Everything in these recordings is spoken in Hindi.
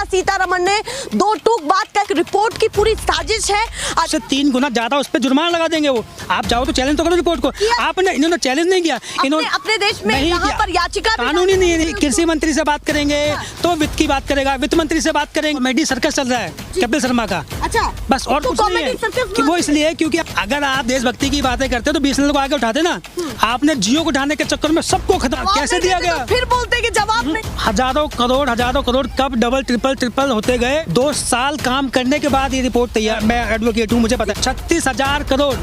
निर्मला सीतारमण ने दो टूक बात का रिपोर्ट की पूरी साजिश है। उससे 3 गुना ज्यादा उस पर जुर्माना लगा देंगे वो। आप जाओ तो चैलेंज तो करो रिपोर्ट को। आपने इन्होंने चैलेंज नहीं किया। इन्होंने अपने देश में यहाँ पर याचिका कानूनी नहीं है। कृषि मंत्री से बात करेंगे तो वित्त की बात करेगा, वित्त मंत्री से बात करेंगे। मेडी सर्कस चल रहा है कपिल शर्मा का। अच्छा, बस और कुछ नहीं है कि वो इसलिए क्योंकि अगर आप देशभक्ति की बातें करते तो BSNL को आगे उठाते ना। आपने जियो को उठाने के चक्कर में सबको खत्म कैसे दिया गया। फिर बोलते कि जवाब नहीं। हजारों करोड़ कब डबल ट्रिपल होते गए। 2 साल काम करने के बाद ये रिपोर्ट तैयार। मैं एडवोकेट हूँ, मुझे पता है। 36,000 करोड़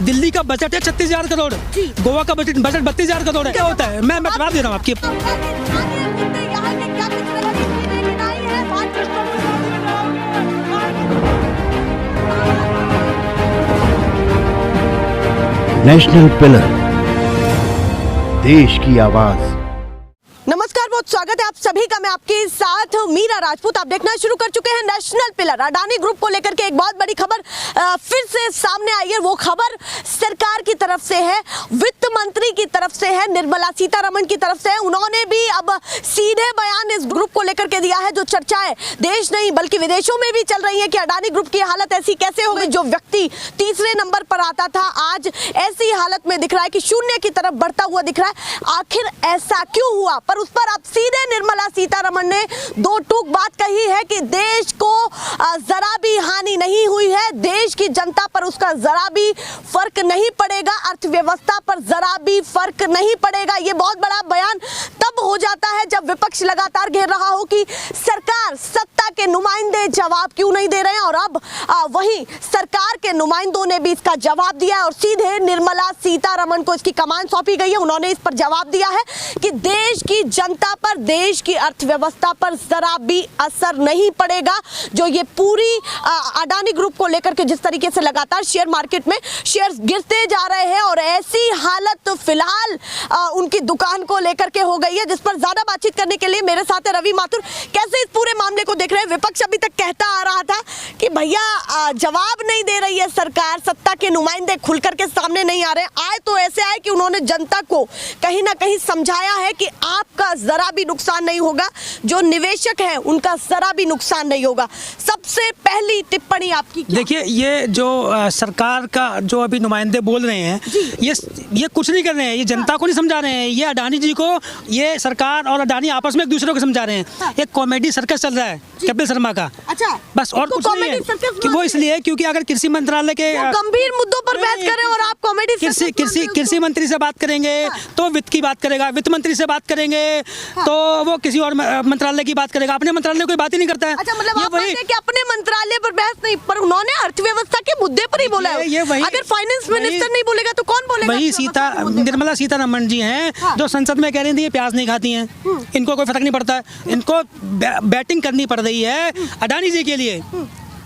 दिल्ली का बजट है, 36,000 करोड़। गोवा का बजट 32,000 करोड़ है। क्या होता है? मैं जवाब दे रहा हूँ आपकी। नेशनल पिलर, देश की आवाज। नमस्कार, बहुत स्वागत है आप सभी का। मैं आपके साथ मीरा राजपूत। आप देखना शुरू कर चुके हैं नेशनल पिलर। अडानी ग्रुप को लेकर के एक बहुत बड़ी खबर फिर से सामने आई है। वो खबर सरकार की तरफ से है, वित्त मंत्री की तरफ से है, निर्मला सीतारमण की तरफ से है। उन्होंने भी अब सीधे बयान इस ग्रुप को लेकर के दिया है। जो चर्चाएं देश नहीं बल्कि विदेशों में भी चल रही है कि अडानी ग्रुप की हालत ऐसी कैसे हो गई। जो व्यक्ति तीसरे नंबर पर आता था आज ऐसी हालत में दिख रहा है कि शून्य की तरफ बढ़ता हुआ दिख रहा है। आखिर ऐसा क्यों हुआ? पर उस पर अब सीधे निर्मला सीतारमण ने दो टूक बात कही है कि देश को जरा भी हानि नहीं हुई है, देश की जनता पर उसका जरा भी फर्क नहीं पड़ेगा, अर्थव्यवस्था पर जरा भी फर्क नहीं पड़ेगा। ये बहुत बड़ा बयान तब हो जाता है जब विपक्ष लगातार घेर रहा हो कि सरकार, सत्ता के नुमाइंदे जवाब क्यों नहीं दे रहे हैं। और अब वहीं सरकार के नुमाइंदों ने भी इसका जवाब दिया है और सीधे निर्मला सीतारमण को इसकी कमान सौंपी गई है। उन्होंने इस पर जवाब दिया है कि देश की जनता पर, देश की अर्थव्यवस्था पर जरा भी असर नहीं पड़ेगा। जो ये पूरी अडानी ग्रुप को लेकर के जिस तरीके से लगातार शेयर मार्केट में शेयर्स गिरते जा रहे हैं और ऐसी हालत तो फिलहाल उनकी दुकान को लेकर के हो गई है, जिस पर ज्यादा बातचीत करने के लिए मेरे साथ है रवि माथुर। कैसे इस पूरे मामले को देख रहे हैं? विपक्ष अभी तक कहता आ रहा था कि भैया जवाब नहीं दे रही है सरकार, सत्ता के नुमाइंदे खुल करके सामने नहीं आ रहे। आए तो ऐसे आए कि उन्होंने जनता को कहीं ना कहीं समझाया है कि आपका जरा भी नुकसान नहीं होगा, जो निवेशक है उनका जरा भी नुकसान नहीं होगा। सबसे पहली टिप्पणी आपकी क्या? देखिए, ये जो सरकार का जो अभी नुमाइंदे बोल रहे हैं, ये कुछ नहीं कर रहे हैं, ये जनता को नहीं समझा रहे हैं। ये अडानी जी को, ये सरकार और अडानी आपस में एक दूसरे को समझा रहे हैं। एक कॉमेडी सर्कस चल रहा है कपिल शर्मा का। अच्छा, बस और कुछ नहीं है कि वो इसलिए क्योंकि अगर कृषि मंत्रालय के गंभीर मुद्दों पर बहस करें और आप कॉमेडी कृषि मंत्री से बात करेंगे तो वित्त की बात करेगा, वित्त मंत्री से बात करेंगे तो वो किसी और मंत्रालय की बात करेगा। अपने मंत्रालय कोई बात ही नहीं करता है। अच्छा, मतलब आप कहते हैं कि अपने मंत्रालय पर बहस नहीं, पर उन्होंने अर्थव्यवस्था के मुद्दे पर ही बोला है। ये वही, अगर फाइनेंस मिनिस्टर नहीं बोलेगा तो कौन बोलेगा? वही निर्मला सीतारमण जी हैं जो संसद में कह रही थी ये प्याज नहीं खाती हैं, इनको कोई फर्क नहीं पड़ता है, इनको बैटिंग करनी पड़ रही है अडानी जी के लिए।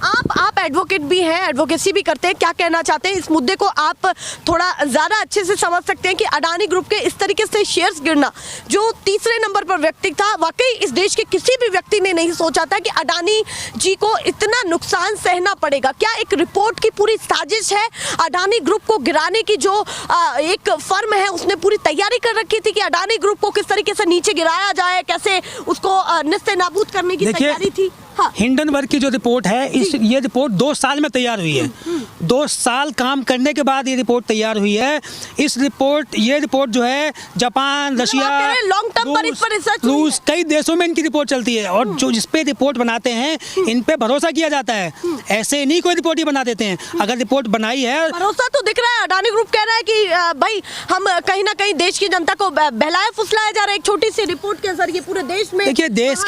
आप एडवोकेट भी हैं, एडवोकेसी भी करते हैं, क्या कहना चाहते हैं इस मुद्दे को? आप थोड़ा ज्यादा अच्छे से समझ सकते हैं कि अडानी ग्रुप के इस तरीके से शेयर्स गिरना, जो तीसरे नंबर पर व्यक्ति था, वाकई इस देश के किसी भी व्यक्ति ने नहीं सोचा था कि अडानी जी को इतना नुकसान सहना पड़ेगा। क्या एक रिपोर्ट की पूरी साजिश है? अडानी ग्रुप को गिराने की जो एक फर्म है उसने पूरी तैयारी कर रखी थी कि अडानी ग्रुप को किस तरीके से नीचे गिराया जाए, कैसे उसको निस्ते नाबूद करने की तैयारी थी। हिंडनबर्ग की जो रिपोर्ट है, ये रिपोर्ट 2 साल में तैयार हुई है। 2 साल काम करने के बाद ये रिपोर्ट तैयार हुई है। ये रिपोर्ट जो है जापान, रशिया, लॉन्ग टर्म पर इस पर रिसर्च, रूस, कई देशों में इनकी रिपोर्ट चलती है और जो जिस पे रिपोर्ट बनाते हैं इन पे भरोसा किया जाता है। ऐसे नहीं कोई रिपोर्ट ही बना देते हैं। अगर रिपोर्ट बनाई है, भरोसा तो दिख रहा है। अडानी ग्रुप कह रहा है कि भाई हम कहीं ना कहीं देश की जनता को बहलाया फुसलाया जा रहा है एक छोटी सी रिपोर्ट के जरिए पूरे देश में। देखिए, देश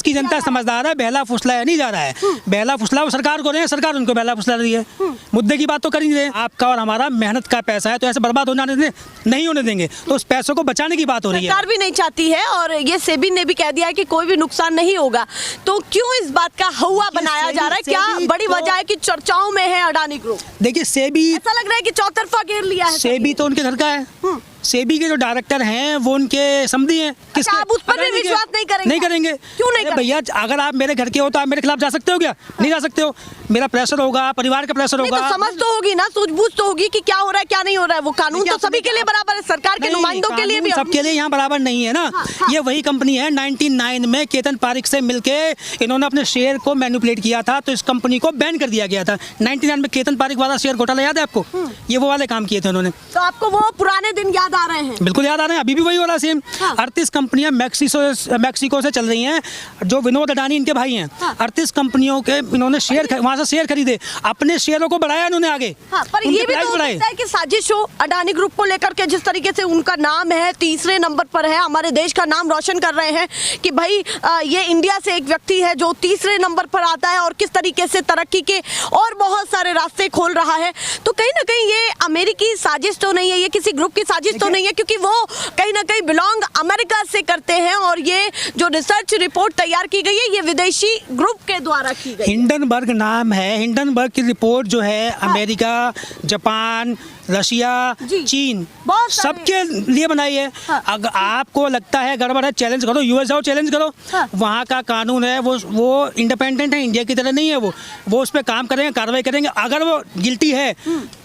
की जनता समझदार है, बहला फुसलाया नहीं जा रहा है। बहला फुसला वो सरकार को रहे हैं, सरकार उनको बहला फुसला रही है। मुद्दे की बात तो कर ही रहे हैं। आपका और हमारा मेहनत का पैसा है तो ऐसे बर्बाद नहीं होने देंगे। तो उस पैसों को बचाने की बात हो रही है। सरकार भी नहीं चाहती है और ये सेबी ने भी कह दिया है कि कोई भी नुकसान नहीं होगा। तो क्यों इस बात का हवा बनाया जा रहा है? क्या बड़ी वजह है कि चर्चाओं में है अडानी ग्रुप? देखिए, सेबी, ऐसा लग रहा है कि चौतरफा घेर लिया है। सेबी तो उनके घर का है। सेबी के जो डायरेक्टर हैं वो उनके समधी हैं। आप उस पर भी विश्वास नहीं कर करेंगे? नहीं करेंगे। क्यों नहीं अरे भैया, अगर आप मेरे घर के हो तो आप मेरे खिलाफ जा सकते हो क्या? नहीं जा सकते हो। मेरा प्रेशर होगा, परिवार का प्रेशर नहीं, होगा। तो समझ तो होगी ना, सूझबूझ तो होगी कि क्या हो रहा है क्या नहीं हो रहा है। वो कानून तो सभी के लिए बराबर है, सरकार के नुमाइंदों के लिए भी। सबके लिए यहाँ बराबर नहीं है ना। ये वही कंपनी है 99 में केतन पारिक से मिलके इन्होंने अपने शेयर को मैनिपुलेट किया था, तो इस कंपनी को बैन कर दिया गया था। 99 में केतन पारिक वाला शेयर घोटाला याद है आपको? ये वो वाले काम किए थे उन्होंने। तो आपको वो पुराने दिन याद आ रहे हैं? बिल्कुल याद आ रहे हैं, अभी भी वही हो रहा है सेम। 38 कंपनियां मैक्सिको से चल रही हैं, जो विनोद अडानी इनके भाई हैं। 38 कंपनियों के इन्होंने शेयर वहां से शेयर खरीदे, अपने शेयरों को बढ़ाया इन्होंने आगे। पर ये भी तो हो सकता है कि साजिश हो अडानी ग्रुप को लेकर के, जिस तरीके से उनका नाम है तीसरे नंबर पर है, हमारे देश का नाम रोशन कर रहे हैं कि भाई ये इंडिया से एक व्यक्ति है जो तीसरे नंबर पर आता है और किस तरीके से तरक्की के और बहुत सारे रास्ते खोल रहा है। तो कहीं ना कहीं ये अमेरिकी साजिश तो नहीं है, ये किसी ग्रुप की साजिश तो नहीं है, क्योंकि वो कहीं ना कहीं बिलोंग अमेरिका से करते हैं और ये जो रिसर्च रिपोर्ट तैयार की गई है ये विदेशी ग्रुप के द्वारा की गई। हिंडनबर्ग नाम है। हिंडनबर्ग की रिपोर्ट जो है अमेरिका, जापान, रशिया, चीन सबके लिए बनाई है। अगर आपको लगता है गड़बड़ है, चैलेंज करो, यूएस जाओ चैलेंज करो। वहाँ का कानून है वो इंडिपेंडेंट है, इंडिया की तरह नहीं है। वो उस पर काम करेंगे, कार्रवाई करेंगे। अगर वो गिल्टी है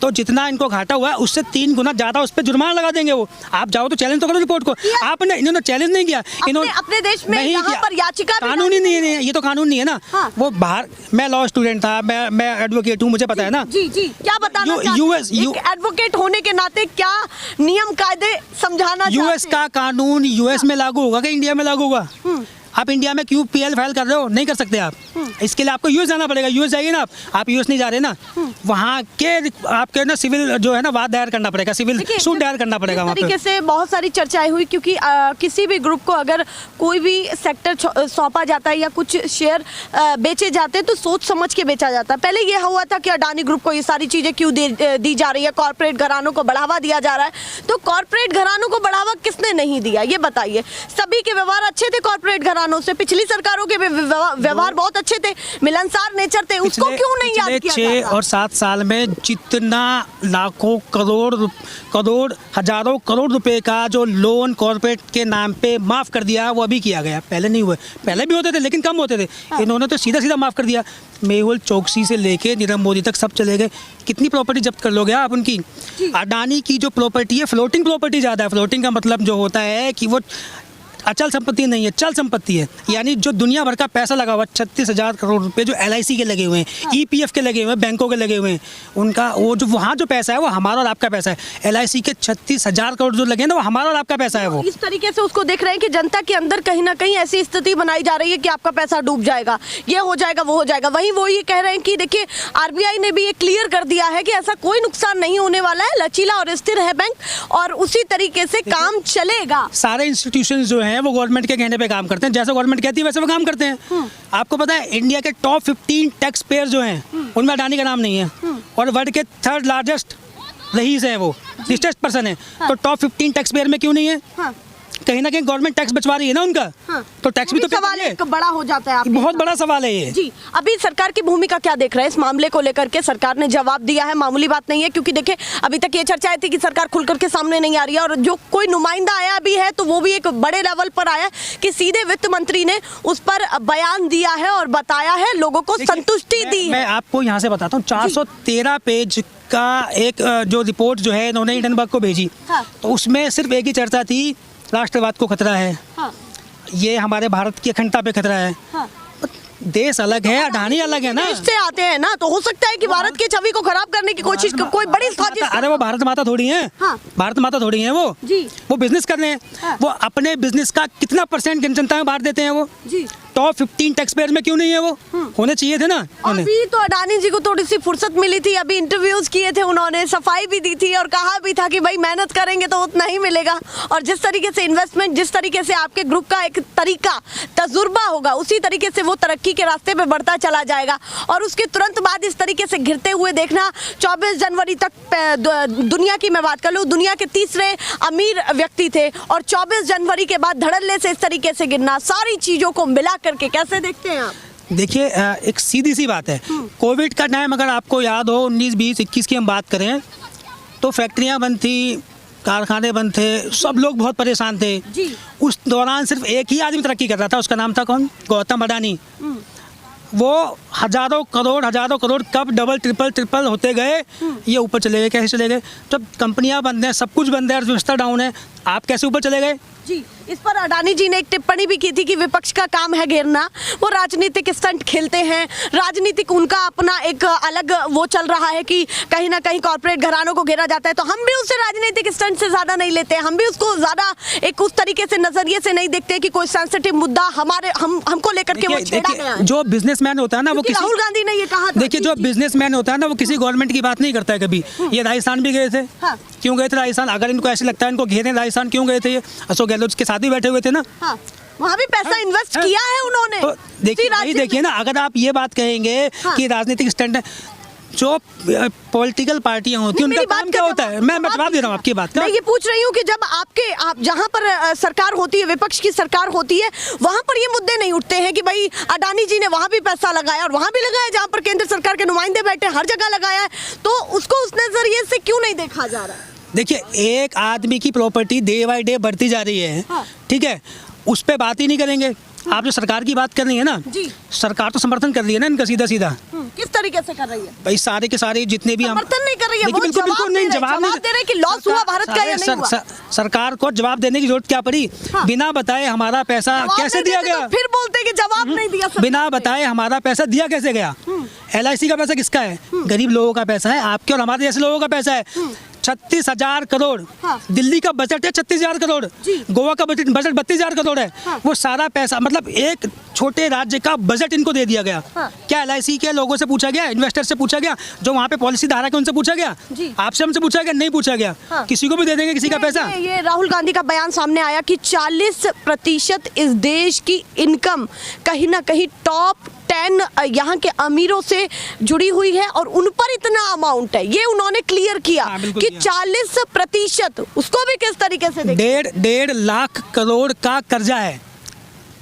तो जितना इनको घाटा हुआ है उससे 3 गुना ज्यादा उस पर जुर्माना लगा देंगे वो। आप जाओ तो चैलेंज तो करो रिपोर्ट को। आपने इन्होंने चैलेंज नहीं किया, इन्होंने अपने देश में यहाँ पर याचिका कानूनी नहीं है, ये तो कानून नहीं है ना। वो बाहर, मैं लॉ स्टूडेंट था, मैं एडवोकेट हूँ, मुझे पता है ना। जी जी, क्या बताना एडवोकेट होने के नाते क्या नियम कायदे समझाना? यूएस का कानून यूएस में लागू होगा कि इंडिया में लागू होगा? आप इंडिया में क्यों पीएल फाइल कर रहे हो? नहीं कर सकते आप। इसके लिए आपको यूएस जाना पड़ेगा। यूएस जाइए ना आप यूएस नहीं जा रहे ना, वहाँ के आपके ना सिविल जो है ना वाद दायर करना पड़ेगा, सिविल सूट दायर करना पड़ेगा। वहाँ तरीके से बहुत सारी चर्चाएं हुई, क्योंकि किसी भी ग्रुप को अगर कोई भी सेक्टर सौंपा जाता है या कुछ शेयर बेचे जाते हैं तो सोच समझ के बेचा जाता है। पहले ये हुआ था कि अडानी ग्रुप को ये सारी चीजें क्यों दी जा रही है, कॉर्पोरेट घरानों को बढ़ावा दिया जा रहा है। तो कॉर्पोरेट घरानों को बढ़ावा किसने नहीं दिया ये बताइए? सभी के व्यवहार अच्छे थे कॉर्पोरेट घरानों से, पिछली सरकारों के व्यवहार बहुत अच्छे थे, मिलनसार नेचर थे, उसको क्यों नहीं याद किया? 6 और 7 साल में जितना लाखों करोड़ हजारों करोड़ रुपए का जो लोन कॉर्पोरेट के नाम पे माफ कर दिया वो अभी किया गया। पहले नहीं हुए, पहले भी होते थे लेकिन कम होते थे। इन्होंने तो सीधा सीधा माफ कर दिया। मेहुल चोकसी से लेके नीरव मोदी तक सब चले गए। कितनी प्रॉपर्टी जब्त कर लोगे आप उनकी? अडानी की जो प्रॉपर्टी है फ्लोटिंग प्रॉपर्टी ज़्यादा है। फ्लोटिंग का मतलब जो होता है कि वो अचल संपत्ति नहीं है, चल संपत्ति है। यानी जो दुनिया भर का पैसा लगा हुआ 36,000 करोड़ रुपए जो LIC के लगे हुए हैं, EPF के लगे हुए हैं, बैंकों के लगे हुए हैं, उनका वो जो वहाँ जो पैसा है वो हमारा और आपका पैसा है। LIC के 36,000 करोड़ जो लगे हैं ना वो हमारा और आपका पैसा है। वो इस तरीके से उसको देख रहे हैं कि जनता के अंदर कहीं ना कहीं ऐसी स्थिति बनाई जा रही है कि आपका पैसा डूब जाएगा, ये हो जाएगा, वो हो जाएगा। वहीं वो ये कह रहे हैं कि देखिए RBI ने भी ये क्लियर कर दिया है कि ऐसा कोई नुकसान नहीं होने वाला है, लचीला और स्थिर है बैंक और उसी तरीके से काम चलेगा। सारे इंस्टीट्यूशन जो हैं वो गवर्नमेंट के कहने पे काम करते हैं, जैसे गवर्नमेंट कहती है वैसे वो काम करते हैं। आपको पता है इंडिया के टॉप 15 टैक्स पेयर जो हैं उनमें अडानी का नाम नहीं है, और वर्ल्ड के 3rd लार्जेस्ट रईस हैं, वो रिचेस्ट पर्सन है। तो टॉप 15 टैक्स पेयर में क्यों नहीं है? कहीं ना कहीं गवर्नमेंट टैक्स बचवा रही है ना उनका। तो टैक्स भी तो सवाल एक बड़ा हो जाता है। बहुत बड़ा सवाल है ये। जी, अभी सरकार की भूमिका क्या देख रहे हैं इस मामले को लेकर के? सरकार ने जवाब दिया है, मामूली बात नहीं है, क्योंकि देखिए अभी तक ये चर्चाएं थी कि सरकार खुलकर के सामने नहीं आ रही है, और जो कोई नुमाइंदा आया भी है तो वो भी एक बड़े लेवल पर आया कि सीधे वित्त मंत्री ने उस पर बयान दिया है और बताया है, लोगों को संतुष्टि दी है। मैं आपको यहाँ से बताता हूँ, 413 पेज का एक जो रिपोर्ट जो है इन्होंने हिंडनबर्ग को भेजी, तो उसमें सिर्फ एक ही चर्चा थी, राष्ट्रवाद को खतरा है, ये हमारे भारत की अखंडता पे खतरा है। देश अलग है, अडानी अलग है ना। इससे आते हैं ना, तो हो सकता है कि भारत की छवि को खराब करने की कोशिश कोई बड़ी साजिश। अरे वो भारत माता थोड़ी है, भारत माता थोड़ी है वो जी। वो बिजनेस कर रहे हैं। वो अपने बिजनेस का कितना % जनता में बांट देते हैं वो जी। टॉप 15 टैक्स पेयर में क्यों नहीं है? वो होने चाहिए थे ना। अभी तो अडानी जी को थोड़ी सी फुर्सत मिली थी, अभी इंटरव्यूज किए थे उन्होंने, सफाई भी दी थी और कहा भी था कि भाई मेहनत करेंगे तो उतना ही मिलेगा, और जिस तरीके से इन्वेस्टमेंट, जिस तरीके से आपके ग्रुप का एक तरीका तजुर्बा होगा उसी तरीके से वो तरक्की के रास्ते पे बढ़ता चला जाएगा। और उसके तुरंत बाद इस तरीके से गिरते हुए देखना, 24 जनवरी तक दुनिया की मैं बात कर लूँ, दुनिया के तीसरे अमीर व्यक्ति थे, और 24 जनवरी के बाद धड़ल्ले से इस तरीके से गिरना, सारी चीजों को मिला करके कैसे देखते हैं आप? देखिए एक सीधी सी बात है, कोविड का टाइम अगर आपको याद हो 19, 20, 21 की हम बात करें तो फैक्ट्रियां बंद थी, कारखाने बंद थे, सब लोग बहुत परेशान थे जी। उस दौरान सिर्फ एक ही आदमी तरक्की कर रहा था, उसका नाम था कौन? गौतम अडानी। वो हजारों करोड़ कब डबल ट्रिपल होते गए, ये ऊपर चले गए। कैसे चले गए? जब कंपनियां बंद हैं, सब कुछ बंद है, अर्थव्यवस्था डाउन है, आप कैसे ऊपर चले गए? जी, इस पर अडानी जी ने एक टिप्पणी भी की थी कि विपक्ष का काम है घेरना, वो राजनीतिक स्टंट खेलते हैं, राजनीतिक उनका अपना एक अलग वो चल रहा है कि कहीं ना कहीं कॉर्पोरेट घरानों को घेरा जाता है, तो हम भी उसे राजनीतिक स्टंट से ज्यादा नहीं लेते हैं, हम भी उसको ज्यादा एक उस तरीके से नजरिए से नहीं देखते कि कोई सेंसिटिव मुद्दा हमको लेकर के वो छेड़ा गया है। जो बिजनेसमैन होता है ना, वो राहुल गांधी ने ये कहा था। देखिए, जो बिजनेसमैन होता है ना, वो किसी गवर्नमेंट की बात नहीं करता है कभी। ये राजस्थान भी गए थे। हाँ। क्यों गए थे राजस्थान? अगर इनको ऐसे लगता है इनको घेरे राजस्थान, क्यों गए थे? ये अशोक गहलोत के साथ भी बैठे हुए थे ना। हाँ, वहाँ भी पैसा इन्वेस्ट किया है उन्होंने। तो देखिए ना, अगर आप ये बात कहेंगे कि राजनीतिक स्टंट है, जो पॉलिटिकल पार्टियां होती हैं उनका काम क्या होता है? मैं जवाब दे रहा हूँ आपकी बात का। मैं ये पूछ रही हूँ कि जब आप जहाँ पर सरकार होती है, विपक्ष की सरकार होती है, वहाँ पर ये मुद्दे नहीं उठते हैं कि भाई अडानी जी ने वहाँ भी पैसा लगाया और वहाँ भी लगाया, जहाँ पर केंद्र सरकार के नुमाइंदे बैठे, हर जगह लगाया है, तो उसको उस नजरिए से क्यों नहीं देखा जा रहा है? देखिए, एक आदमी की प्रॉपर्टी डे बाय डे बढ़ती जा रही है। हाँ। ठीक है, उस पर बात ही नहीं करेंगे। आप जो सरकार की बात कर रही है ना जी, सरकार तो समर्थन कर रही है ना इनका सीधा सीधा। किस तरीके से कर रही है? भाई सारे के सारे जितने भी हम समर्थन नहीं कर रही है, वो बिल्कुल नहीं जवाब दे रहे कि लॉस हुआ भारत का या नहीं हुआ। सरकार को जवाब देने की जरूरत क्या पड़ी? बिना बताए हमारा पैसा कैसे दिया गया? फिर बोलते कि जवाब नहीं दिया। बिना बताए हमारा पैसा दिया कैसे गया? LIC का पैसा किसका है? गरीब लोगों का पैसा है, आपके और हमारे जैसे लोगों का पैसा है। 36,000 करोड़। हाँ। दिल्ली का बजट है 36,000 करोड़, गोवा का बजट 32,000 करोड़ है। हाँ। वो सारा पैसा, मतलब एक छोटे राज्य का बजट इनको दे दिया गया। हाँ। क्या LIC के लोगों से पूछा गया? इन्वेस्टर से पूछा गया? जो वहाँ पे पॉलिसी धारक है उनसे पूछा गया? आपसे हमसे पूछा गया? नहीं पूछा गया। हाँ। किसी को भी दे देंगे किसी का पैसा। ये राहुल गांधी का बयान सामने आया कि 40% इस देश की इनकम कहीं ना कहीं टॉप 10 यहाँ के अमीरों से जुड़ी हुई है और उन पर इतना अमाउंट है, ये उन्होंने क्लियर किया। हाँ, कि 40%, उसको भी किस तरीके से देखें? 1.5 लाख करोड़ का कर्जा है।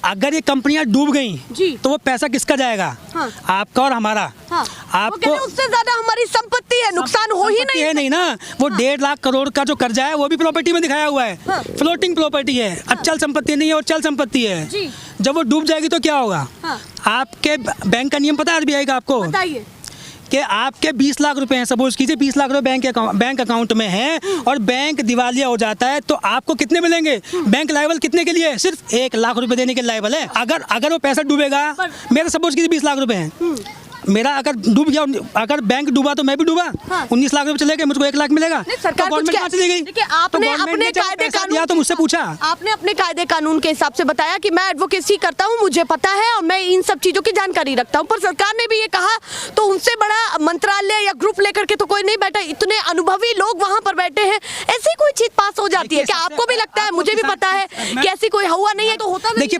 अगर ये कंपनियां डूब गई तो वो पैसा किसका जाएगा? हाँ। आपका और हमारा। हाँ। आपको उससे ज्यादा हमारी संपत्ति है, नुकसान हो ही नहीं है नहीं ना। वो 1.5 लाख करोड़ का जो कर्जा है वो भी प्रॉपर्टी में दिखाया हुआ है। हाँ। फ्लोटिंग प्रॉपर्टी है, अचल संपत्ति नहीं है और चल संपत्ति है। जब वो डूब जाएगी तो क्या होगा? हाँ। आपके बैंक का नियम पता है RBI का आपको? बताइए। कि आपके 20 लाख रुपए हैं, सपोज कीजिए 20 लाख रुपए बैंक अकाउंट में हैं और बैंक दिवालिया हो जाता है तो आपको कितने मिलेंगे? बैंक लायबल कितने के लिए है? सिर्फ 1 लाख रुपए देने के लायबल है। अगर वो पैसा डूबेगा, मेरा सपोज कीजिए 20 लाख रुपए हैं, मेरा अगर डूब गया, अगर बैंक डूबा तो मैं भी डूबा। हाँ। 19 लाख रुपए चले गए, मुझको 1 लाख मिलेगा। सरकार गवर्नमेंट कहाँ चली गई? देखिए, आपने अपने कायदे कानून तो मुझसे पूछा, आपने अपने कायदे कानून के हिसाब से बताया कि मैं एडवोकेसी करता हूं, मुझे पता है और मैं इन सब चीजों की जानकारी रखता हूं, पर सरकार ने भी ये कहा तो उनसे बड़ा मंत्रालय या ग्रुप लेकर के तो कोई नहीं बैठा, इतने अनुभवी लोग वहां पर बैठे हैं, ऐसी कोई चीज पास हो जाती है? क्या आपको भी लगता है? मुझे भी पता है कि ऐसी कोई हुआ नहीं है तो होता नहीं। देखिए,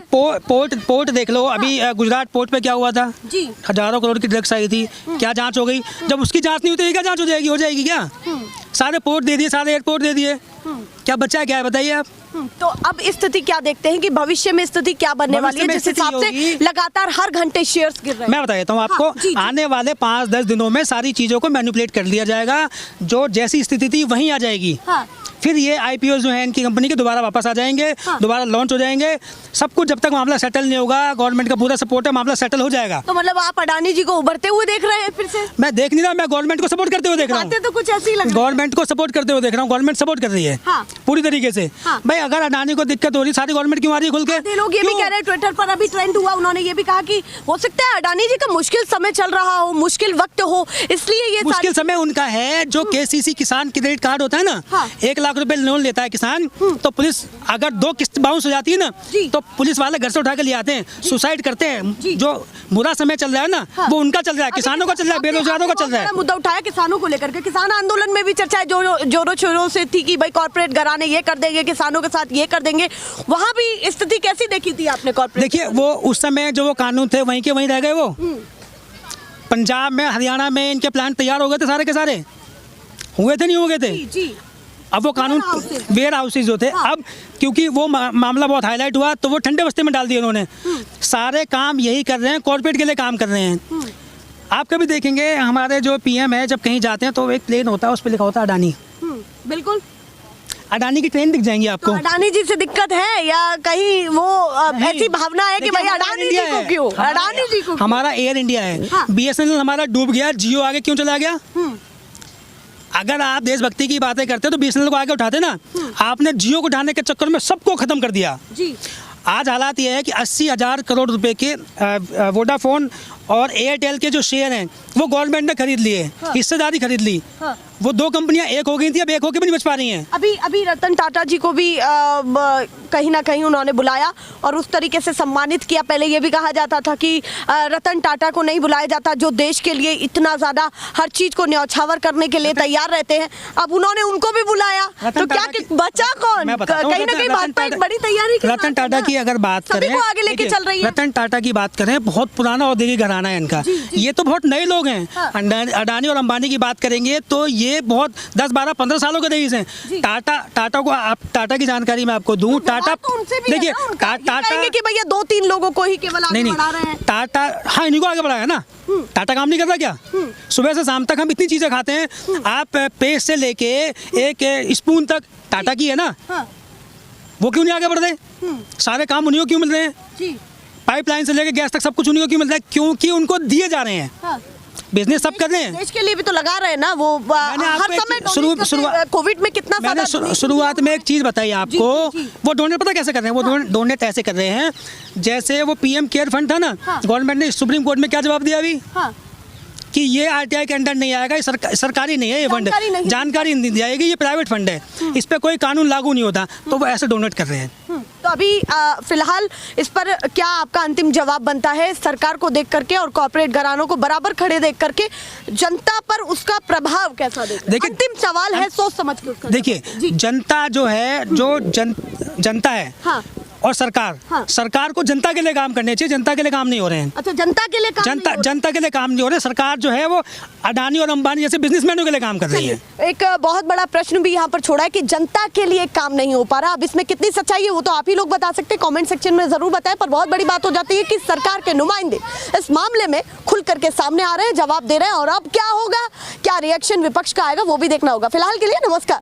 पोर्ट देख लो, अभी गुजरात पोर्ट पे क्या हुआ था जी, हजारों करोड़ की ड्रग्स आई थी, क्या जांच हो गई? जब उसकी जांच नहीं होती क्या जांच हो जाएगी? हो जाएगी क्या? सारे पोर्ट दे दिए, सारे एयरपोर्ट दे दिए, क्या बचा है? क्या है बताइए आप। तो अब स्थिति क्या देखते हैं कि भविष्य में स्थिति क्या बनने वाली है, जिस हिसाब से लगातार हर घंटे शेयर्स गिर रहे हैं? मैं बता देता हूँ आपको। हाँ, जी। आने वाले 5-10 दिनों में सारी चीजों को मैनिपुलेट कर लिया जाएगा, जो जैसी स्थिति थी वहीं आ जाएगी। हाँ। फिर ये IPO जो है इनकी कंपनी के दोबारा वापस आ जाएंगे। हाँ। दोबारा लॉन्च हो जाएंगे, सब कुछ। जब तक मामला सेटल नहीं होगा, गवर्नमेंट का पूरा सपोर्ट है, मामला सेटल हो जाएगा। तो मतलब आप अडानी जी को उभरते हुए देख रहे हैं फिर से? मैं देख नहीं रहा, मैं गवर्नमेंट को सपोर्ट करते हुए देख रहा हूँ। तो कुछ ऐसी लग गवर्नमेंट को सपोर्ट करते हुए देख रहा हूँ, गवर्नमेंट सपोर्ट कर रही है। हाँ। पूरी तरीके से। हाँ। भाई अगर अडानी को दिक्कत हो रही, सारी गवर्नमेंट क्यों आ रही है खुल के? लोग ये भी कह रहे हैं, ट्विटर पर अभी ट्रेंड हुआ, उन्होंने ये भी कहा कि हो सकता है अडानी जी का मुश्किल समय चल रहा हो, मुश्किल वक्त हो, इसलिए ये मुश्किल समय उनका है। जो KCC किसान क्रेडिट कार्ड होता है ना, हाँ। 1 लाख रुपए लोन लेता है किसान, तो पुलिस अगर 2 किस्त बाउंस हो जाती है ना, तो पुलिस वाले घर से उठा के ले आते हैं, सुसाइड करते हैं। जो बुरा समय चल रहा है ना, वो उनका चल रहा है, किसानों का चल रहा है, बेरोजगारों का चल रहा है। मुद्दा उठाया किसानों को लेकर के, किसान आंदोलन में भी चर्चा जोरों शोरों से थी कि भाई कॉर्पोरेट घराने ये कर देंगे, किसानों के साथ ये कर देंगे। वहाँ भी स्थिति कैसी देखी थी आपने कॉर्पोरेट? देखिए, वो उस समय जो वो कानून थे वहीं के वहीं रह गए। वो पंजाब में, हरियाणा में इनके प्लान तैयार हो गए थे, सारे के सारे हुए थे, नहीं हो गए थे? जी। अब वो कानून वेयर हाउसेज जो थे, अब क्योंकि वो मामला बहुत हाईलाइट हुआ तो वो ठंडे बस्ते में डाल दिए उन्होंने। सारे काम यही कर रहे हैं, कॉर्पोरेट के लिए काम कर रहे हैं। आप कभी देखेंगे हमारे जो PM है, जब कहीं जाते हैं तो एक प्लेन होता है, उस पर लिखा होता है अडानी। बिल्कुल। अडानी की ट्रेन दिख जाएंगी आपको। अडानी जी से दिक्कत है या कहीं वो ऐसी भावना है कि भाई अडानी जी को क्यों, अडानी जी को? हमारा एयर इंडिया है, हाँ। BSNL हमारा डूब गया, जियो आगे क्यों चला गया? अगर आप देशभक्ति की बातें करते तो BSNL को आगे उठाते ना। आपने जियो को उठाने के चक्कर में सबको खत्म कर दिया। जी। आज हालात ये है कि 80,000 करोड़ रुपए के वोडाफोन और एयरटेल के जो शेयर हैं वो गवर्नमेंट ने खरीद लिए, हिस्सेदारी खरीद ली। वो दो कंपनियां एक हो गई थी, अब एक होकर भी नहीं बच पा रही हैं। अभी रतन टाटा जी को भी कहीं ना कहीं उन्होंने बुलाया और उस तरीके से सम्मानित किया। पहले ये भी कहा जाता था कि रतन टाटा को नहीं बुलाया जाता, जो देश के लिए इतना ज्यादा हर चीज को न्यौछावर करने के लिए तैयार रहते हैं। अब उन्होंने उनको भी बुलाया, तो क्या बचा कौन? कहीं ना कहीं भाजपा एक बड़ी तैयारी। रतन टाटा की अगर बात करें, आगे लेके चल रही है। रतन टाटा की बात करें, बहुत पुराना औद्योगिक घराना है इनका। ये तो बहुत नए लोग हैं। अडानी और अंबानी की बात करेंगे तो ये बहुत 10, 12, 15 सालों के रईस हैं। टाटा को आप टाटा की जानकारी मैं आपको दूं। टाटा देखिए, टाटा कि भैया 2-3 लोगों को ही केवल आगे बढ़ा रहे हैं। टाटा, हाँ, इन्हीं को आगे बढ़ाया ना। टाटा काम नहीं करता क्या? सुबह से शाम तक हम इतनी चीजें खाते हैं, आप पेस्ट से लेके एक स्पून तक टाटा की है ना। वो क्यों नहीं आगे बढ़ रहे? सारे काम उन्हीं को क्यों मिल रहे हैं? पाइपलाइन से लेके गैस तक सब कुछ उन्हीं को क्यों मिल रहा है? क्योंकि उनको दिए जा रहे हैं। बिजनेस सब कर रहे हैं, देश के लिए भी तो लगा रहे हैं ना वो। हर समय कोविड में कितना मैंने शुरुआत में एक चीज बताई आपको। वो डोनेट पता कैसे कर रहे हैं? वो डोनेट ऐसे कर रहे हैं जैसे वो PM केयर फंड था ना। गवर्नमेंट ने सुप्रीम कोर्ट में क्या जवाब दिया अभी? कि ये RTI के अंडर नहीं आएगा, ये सरकारी नहीं है, ये फंड जानकारी नहीं दी जाएगी, ये प्राइवेट फंड है, इस पे कोई कानून लागू नहीं होता। तो वो ऐसे डोनेट कर रहे हैं। तो अभी फिलहाल इस पर क्या आपका अंतिम जवाब बनता है? सरकार को देख करके और कॉर्पोरेट घरानों को बराबर खड़े देख करके जनता पर उसका प्रभाव कैसा देखिए, अंतिम सवाल है, सोच समझ के। देखिए, जनता जो है, जो जनता है और सरकार को जनता के लिए काम करने चाहिए, जनता के लिए काम नहीं हो रहे हैं। अच्छा, जनता के लिए काम जनता के लिए काम नहीं हो रहे। सरकार जो है वो अडानी और अंबानी जैसे बिजनेसमैनों के लिए काम कर रही है। एक बहुत बड़ा प्रश्न भी यहाँ पर छोड़ा है कि जनता के लिए काम नहीं हो पा रहा। अब इसमें कितनी सच्चाई है वो तो आप ही लोग बता सकते हैं, कमेंट सेक्शन में जरूर बताएं। पर बहुत बड़ी बात हो जाती है कि सरकार के नुमाइंदे इस मामले में खुल करके सामने आ रहे हैं, जवाब दे रहे हैं, और अब क्या होगा, क्या रिएक्शन विपक्ष का आएगा वो भी देखना होगा। फिलहाल के लिए नमस्कार।